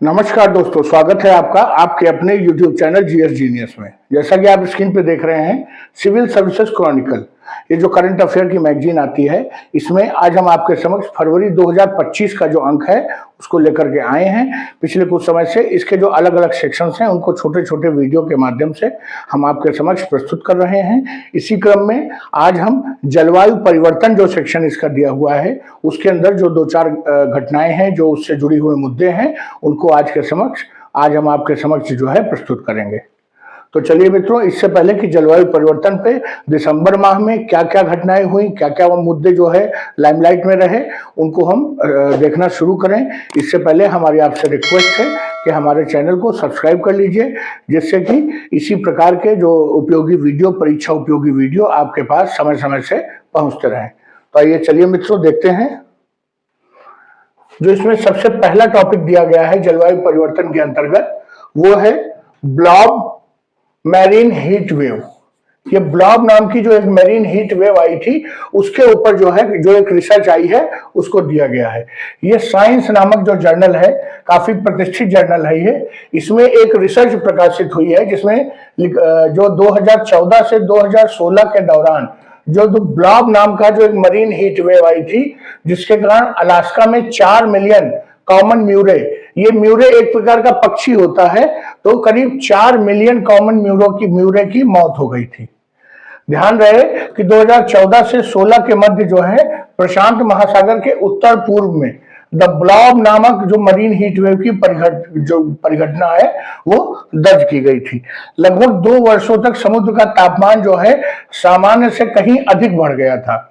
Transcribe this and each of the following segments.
नमस्कार दोस्तों, स्वागत है आपका आपके अपने YouTube चैनल जीएस जीनियस में। जैसा कि आप स्क्रीन पे देख रहे हैं, सिविल सर्विसेज क्रॉनिकल, ये जो करंट अफेयर की मैगजीन आती है, इसमें आज हम आपके समक्ष फरवरी 2025 का जो अंक है उसको लेकर के आए हैं। पिछले कुछ समय से इसके जो अलग अलग सेक्शंस हैं उनको छोटे छोटे वीडियो के माध्यम से हम आपके समक्ष प्रस्तुत कर रहे हैं। इसी क्रम में आज हम जलवायु परिवर्तन जो सेक्शन इसका दिया हुआ है उसके अंदर जो दो चार घटनाएं हैं, जो उससे जुड़ी हुए मुद्दे हैं, उनको आज हम आपके समक्ष जो है प्रस्तुत करेंगे। तो चलिए मित्रों, इससे पहले कि जलवायु परिवर्तन पे दिसंबर माह में क्या क्या घटनाएं हुई, क्या क्या वो मुद्दे जो है लाइमलाइट में रहे, उनको हम देखना शुरू करें, इससे पहले हमारी आपसे रिक्वेस्ट है कि हमारे चैनल को सब्सक्राइब कर लीजिए, जिससे कि इसी प्रकार के जो उपयोगी वीडियो, परीक्षा उपयोगी वीडियो आपके पास समय समय से पहुंचते रहें। तो आइए चलिए मित्रों देखते हैं। जो इसमें सबसे पहला टॉपिक दिया गया है जलवायु परिवर्तन के अंतर्गत, वो है ब्लॉब मैरीन हीट वेव। ये ब्लॉब नाम की जो एक मैरीन हीट वेव आई थी, उसके ऊपर जो है जो एक रिसर्च आई है उसको दिया गया है। ये साइंस नामक जो जर्नल है, काफी प्रतिष्ठित जर्नल है ये। इसमें एक रिसर्च प्रकाशित हुई है जिसमें जो 2014 से 2016 के दौरान जो ब्लॉब नाम का जो एक मरीन हीट वेव आई थी, जिसके कारण अलास्का में 4 मिलियन कॉमन म्यूरे, ये म्यूरे एक प्रकार का पक्षी होता है, तो करीब 4 मिलियन कॉमन म्यूरे की मौत हो गई थी। ध्यान रहे कि 2014 से 16 के मध्य जो है प्रशांत महासागर के उत्तर पूर्व में द ब्लॉब नामक जो मरीन हीट वेव की परिघटना है वो दर्ज की गई थी। लगभग 2 वर्षों तक समुद्र का तापमान जो है सामान्य से कहीं अधिक बढ़ गया था,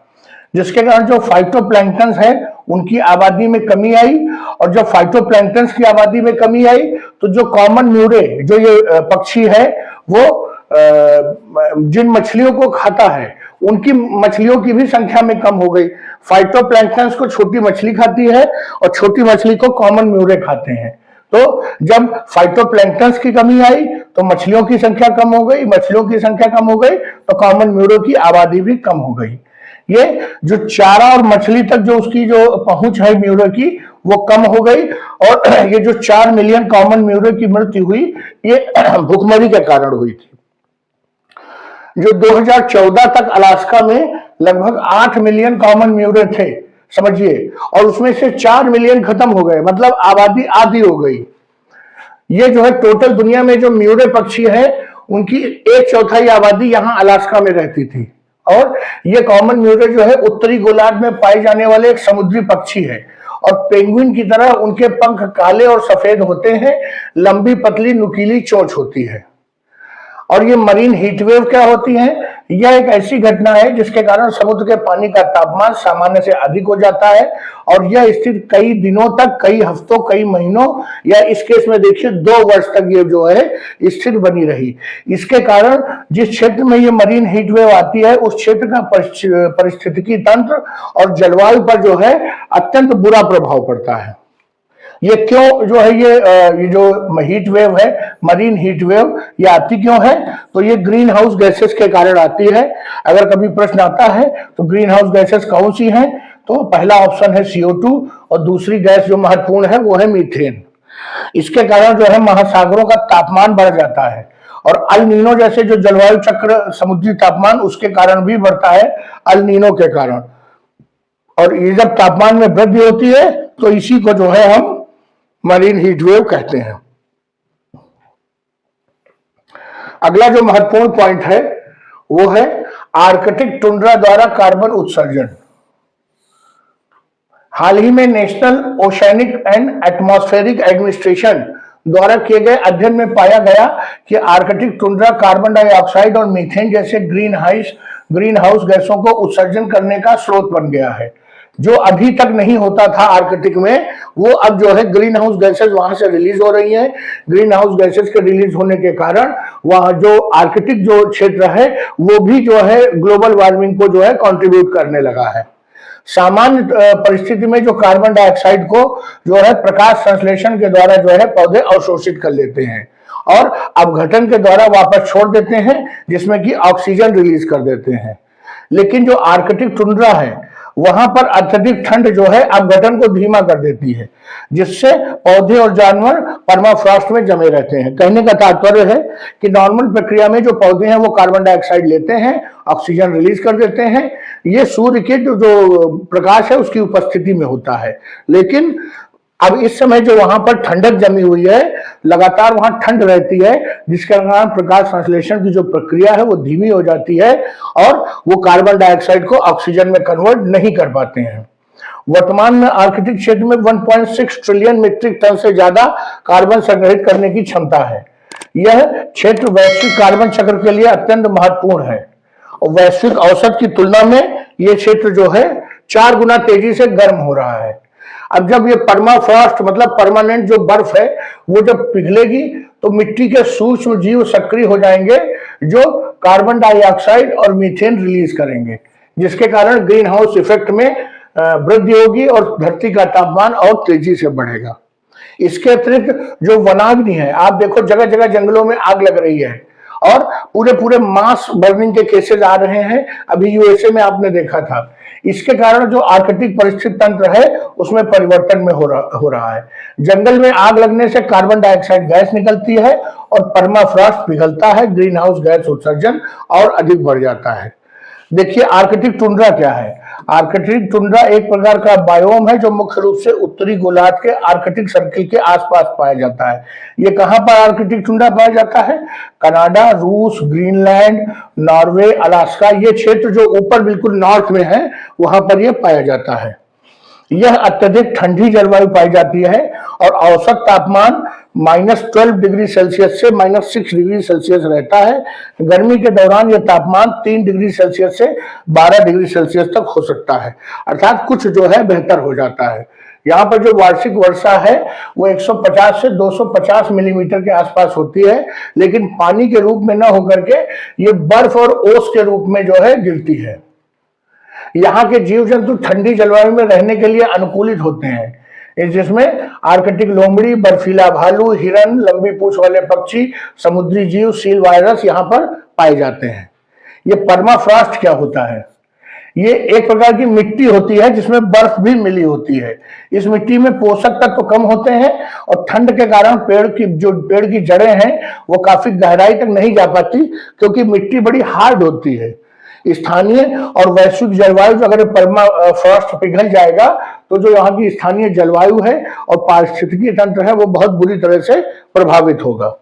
जिसके कारण जो फाइटोप्लैंक्टन्स है उनकी आबादी में कमी आई। और जब फाइटोप्लैंक्टन्स की आबादी में कमी आई तो जो कॉमन म्यूरे, जो ये पक्षी है, वो जिन मछलियों को खाता है उनकी मछलियों की भी संख्या में कम हो गई। फाइटोप्लैंक्टन्स को छोटी मछली खाती है और छोटी मछली को कॉमन म्यूरे खाते हैं। तो जब फाइटोप्लैंक्टन्स की कमी आई तो मछलियों की संख्या कम हो गई, मछलियों की संख्या कम हो गई तो कॉमन म्यूरे की आबादी भी कम हो गई। ये जो चारा और मछली तक जो उसकी जो पहुंच है म्यूरे की, वो कम हो गई। और ये जो 4 मिलियन कॉमन म्यूरे की मृत्यु हुई, ये भुखमरी के कारण हुई थी। जो 2014 तक अलास्का में लगभग 8 मिलियन कॉमन म्यूरे थे, समझिए, और उसमें से 4 मिलियन खत्म हो गए, मतलब आबादी आधी हो गई। ये जो है टोटल दुनिया में जो म्यूरे पक्षी है उनकी 1/4 आबादी यहाँ अलास्का में रहती थी। और ये कॉमन म्यूरे जो है उत्तरी गोलार्ध में पाए जाने वाले एक समुद्री पक्षी है, और पेंगुइन की तरह उनके पंख काले और सफेद होते हैं, लंबी पतली नुकीली चोंच होती है। और ये मरीन हीट वेव क्या होती है? यह एक ऐसी घटना है जिसके कारण समुद्र के पानी का तापमान सामान्य से अधिक हो जाता है, और यह स्थिति कई दिनों तक, कई हफ्तों, कई महीनों, या इस केस में देखिए 2 वर्ष तक ये जो है स्थिर बनी रही। इसके कारण जिस क्षेत्र में ये मरीन हीट वेव आती है उस क्षेत्र का परिस्थितिकी तंत्र और जलवायु पर जो है अत्यंत बुरा प्रभाव पड़ता है। ये क्यों जो है ये जो हीट वेव है, मरीन हीट वेव, ये आती क्यों है? तो ये ग्रीन हाउस गैसेस के कारण आती है। अगर कभी प्रश्न आता है तो ग्रीन हाउस गैसेस कौन सी हैं, तो पहला ऑप्शन है CO2 और दूसरी गैस जो महत्वपूर्ण है वो है मीथेन। इसके कारण जो है महासागरों का तापमान बढ़ जाता है, और अल नीनो जैसे जो जलवायु चक्र समुद्री तापमान, उसके कारण भी बढ़ता है, अल नीनो के कारण। और ये जब तापमान में वृद्धि होती है तो इसी को जो है हम मरीन हीट वेव कहते हैं। अगला जो महत्वपूर्ण पॉइंट है वो है आर्कटिक टुंड्रा द्वारा कार्बन उत्सर्जन। हाल ही में national oceanic and atmospheric administration द्वारा किए गए अध्ययन में पाया गया कि आर्कटिक टुंड्रा कार्बन डाइऑक्साइड और मीथेन जैसे ग्रीन हाउस गैसों को उत्सर्जन करने का स्रोत बन गया है। जो अभी तक नहीं होता था आर्कटिक में, वो अब जो है ग्रीन हाउस गैसेस वहां से रिलीज हो रही हैं। ग्रीन हाउस गैसेस के रिलीज होने के कारण वहां जो आर्कटिक जो क्षेत्र है वो भी जो है ग्लोबल वार्मिंग को जो है कंट्रीब्यूट करने लगा है। सामान्य परिस्थिति में जो कार्बन डाइऑक्साइड को जो है प्रकाश संश्लेषण के द्वारा जो है पौधे अवशोषित कर लेते हैं और अपघटन के द्वारा वापस छोड़ देते हैं, जिसमें कि ऑक्सीजन रिलीज कर देते हैं। लेकिन जो आर्कटिक टुंड्रा है वहां पर अत्यधिक ठंड जो है अपघटन को धीमा कर देती है, जिससे पौधे और जानवर परमाफ्रॉस्ट में जमे रहते हैं। कहने का तात्पर्य है कि नॉर्मल प्रक्रिया में जो पौधे हैं वो कार्बन डाइऑक्साइड लेते हैं, ऑक्सीजन रिलीज कर देते हैं, ये सूर्य के जो प्रकाश है उसकी उपस्थिति में होता है। लेकिन अब इस समय जो वहां पर ठंडक जमी हुई है, लगातार वहां ठंड रहती है, जिसके कारण प्रकाश संश्लेषण की जो प्रक्रिया है वो धीमी हो जाती है और वो कार्बन डाइऑक्साइड को ऑक्सीजन में कन्वर्ट नहीं कर पाते हैं। वर्तमान में आर्कटिक क्षेत्र में 1.6 ट्रिलियन मीट्रिक टन से ज्यादा कार्बन संग्रहित करने की क्षमता है। यह क्षेत्र वैश्विक कार्बन चक्र के लिए अत्यंत महत्वपूर्ण है और वैश्विक औसत की तुलना में यह क्षेत्र जो है 4 गुना तेजी से गर्म हो रहा है। अब जब ये परमाफ्रॉस्ट मतलब परमानेंट जो बर्फ है वो जब पिघलेगी तो मिट्टी के सूक्ष्म जीव सक्रिय हो जाएंगे जो कार्बन डाइऑक्साइड और मीथेन रिलीज करेंगे, जिसके कारण ग्रीन हाउस इफेक्ट में वृद्धि होगी और धरती का तापमान और तेजी से बढ़ेगा। इसके अतिरिक्त जो वनाग्नि है, आप देखो जगह जगह जंगलों में आग लग रही है और पूरे पूरे मास बर्निंग के केसेस आ रहे हैं। अभी यूएसए में आपने देखा था। इसके कारण जो आर्कटिक परिस्थिति तंत्र है उसमें परिवर्तन में हो रहा है। जंगल में आग लगने से कार्बन डाइऑक्साइड गैस निकलती है और परमाफ्रॉस्ट पिघलता है, ग्रीन हाउस गैस उत्सर्जन और अधिक बढ़ जाता है। देखिए आर्कटिक टुंड्रा क्या है। आर्कटिक टुंड्रा एक प्रकार का बायोम है जो मुख्य रूप से उत्तरी गोलार्ध के आर्कटिक सर्किल के आसपास पाया जाता है। ये कहां पर आर्कटिक टुंड्रा पाया जाता है? कनाडा, रूस, ग्रीनलैंड, नॉर्वे, अलास्का, ये क्षेत्र जो ऊपर बिल्कुल नॉर्थ में है वहां पर यह पाया जाता है। यह अत्यधिक ठंडी जलवायु पाई जाती है और औसत तापमान -12 डिग्री सेल्सियस से -6 डिग्री सेल्सियस रहता है। गर्मी के दौरान यह तापमान 3 डिग्री सेल्सियस से 12 डिग्री सेल्सियस तक हो सकता है, अर्थात कुछ जो है बेहतर हो जाता है। यहाँ पर जो वार्षिक वर्षा है वो 150 से 250 मिलीमीटर के आसपास होती है, लेकिन पानी के रूप में न होकर के ये बर्फ और ओस के रूप में जो है गिरती है। यहाँ के जीव जंतु ठंडी जलवायु में रहने के लिए अनुकूलित होते हैं, जिसमें आर्कटिक लोमड़ी, बर्फीला भालू, हिरन, लंबी पूंछ वाले पक्षी, समुद्री जीव, सील वायरस यहाँ पर पाए जाते हैं। ये परमाफ्रॉस्ट क्या होता है? ये एक प्रकार की मिट्टी होती है जिसमें बर्फ भी मिली होती है। इस मिट्टी में पोषक तत्व कम होते हैं और ठंड के कारण पेड़ की जड़ें हैं वो काफी गहराई तक नहीं जा पाती, क्योंकि मिट्टी बड़ी हार्ड होती है। स्थानीय और वैश्विक जलवायु जो अगर परमाफ्रॉस्ट पिघल जाएगा तो जो यहाँ की स्थानीय जलवायु है और पारिस्थितिकी तंत्र है वो बहुत बुरी तरह से प्रभावित होगा।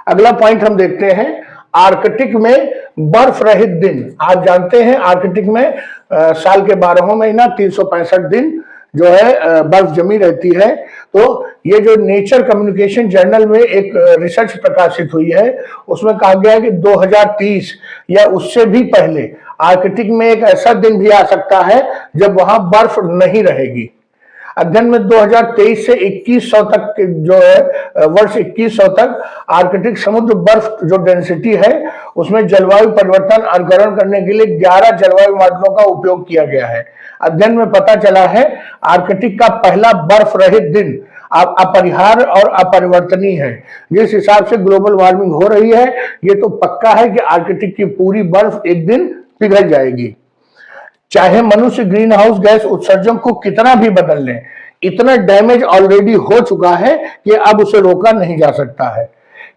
अगला पॉइंट हम देखते हैं, आर्कटिक में बर्फ रहित दिन। आप जानते हैं आर्कटिक में साल के 12 महीना 365 दिन जो है बर्फ जमी रहती है। तो ये जो नेचर कम्युनिकेशन जर्नल में एक रिसर्च प्रकाशित हुई है उसमें कहा गया है कि 2030 या उससे भी पहले आर्कटिक में एक ऐसा दिन भी आ सकता है जब वहां बर्फ नहीं रहेगी। अध्ययन में 2023 से 2100 तक जो है वर्ष 2100 तक आर्कटिक समुद्र बर्फ जो डेंसिटी है उसमें जलवायु परिवर्तन अनुकरण करने के लिए 11 जलवायु मॉडलों का उपयोग किया गया है। अध्ययन में पता चला है आर्कटिक का पहला बर्फ रहित दिन अपरिहार्य और अपरिवर्तनीय है। जिस हिसाब से ग्लोबल वार्मिंग हो रही है ये तो पक्का है कि आर्कटिक की पूरी बर्फ एक दिन पिघल जाएगी। चाहे मनुष्य ग्रीन हाउस गैस उत्सर्जन को कितना भी बदल ले, इतना डैमेज ऑलरेडी हो चुका है कि अब उसे रोका नहीं जा सकता है।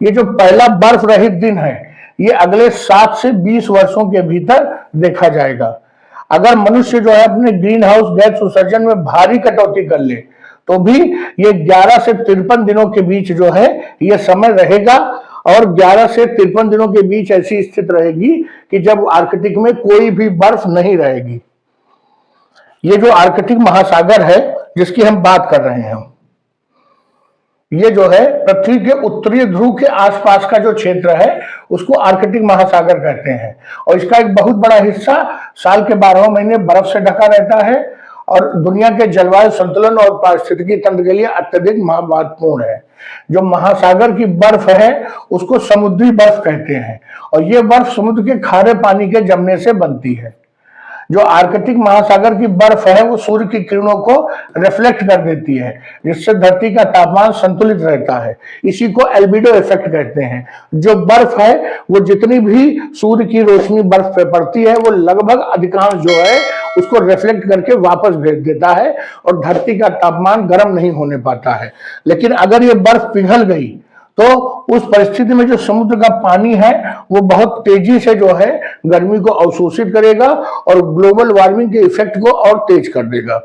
ये जो पहला बर्फ रहित दिन है ये अगले 7 से 20 वर्षों के भीतर देखा जाएगा। अगर मनुष्य जो है अपने ग्रीन हाउस गैस उत्सर्जन में भारी कटौती कर ले तो भी ये 11 से 53 दिनों के बीच जो है ये समय रहेगा और 11 से 53 दिनों के बीच ऐसी स्थिति रहेगी कि जब आर्कटिक में कोई भी बर्फ नहीं रहेगी। ये जो आर्कटिक महासागर है जिसकी हम बात कर रहे हैं, ये जो है पृथ्वी के उत्तरी ध्रुव के आसपास का जो क्षेत्र है उसको आर्कटिक महासागर कहते हैं और इसका एक बहुत बड़ा हिस्सा साल के 12 महीने बर्फ से ढका रहता है और दुनिया के जलवायु संतुलन और पारिस्थितिकी तंत्र के लिए अत्यधिक महत्वपूर्ण है। जो महासागर की बर्फ है उसको समुद्री बर्फ कहते हैं और ये बर्फ समुद्र के खारे पानी के जमने से बनती है। जो आर्कटिक महासागर की बर्फ है वो सूर्य की किरणों को रिफ्लेक्ट कर देती है, जिससे धरती का तापमान संतुलित रहता है। इसी को एल्बिडो इफेक्ट कहते हैं। जो बर्फ है वो जितनी भी सूर्य की रोशनी बर्फ पे पड़ती है वो लगभग अधिकांश जो है उसको रिफ्लेक्ट करके वापस भेज देता है और धरती का तापमान गर्म नहीं होने पाता है। लेकिन अगर ये बर्फ पिघल गई तो उस परिस्थिति में जो समुद्र का पानी है वो बहुत तेजी से जो है गर्मी को अवशोषित करेगा और ग्लोबल वार्मिंग के इफेक्ट को और तेज कर देगा।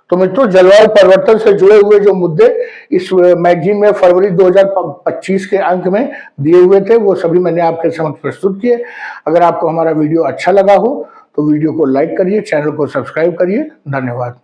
तो मित्रों, जलवायु परिवर्तन से जुड़े हुए जो मुद्दे इस मैगजीन में फरवरी 2025 के अंक में दिए हुए थे वो सभी मैंने आपके समक्ष प्रस्तुत किए। अगर आपको हमारा वीडियो अच्छा लगा हो तो वीडियो को लाइक करिए, चैनल को सब्सक्राइब करिए। धन्यवाद।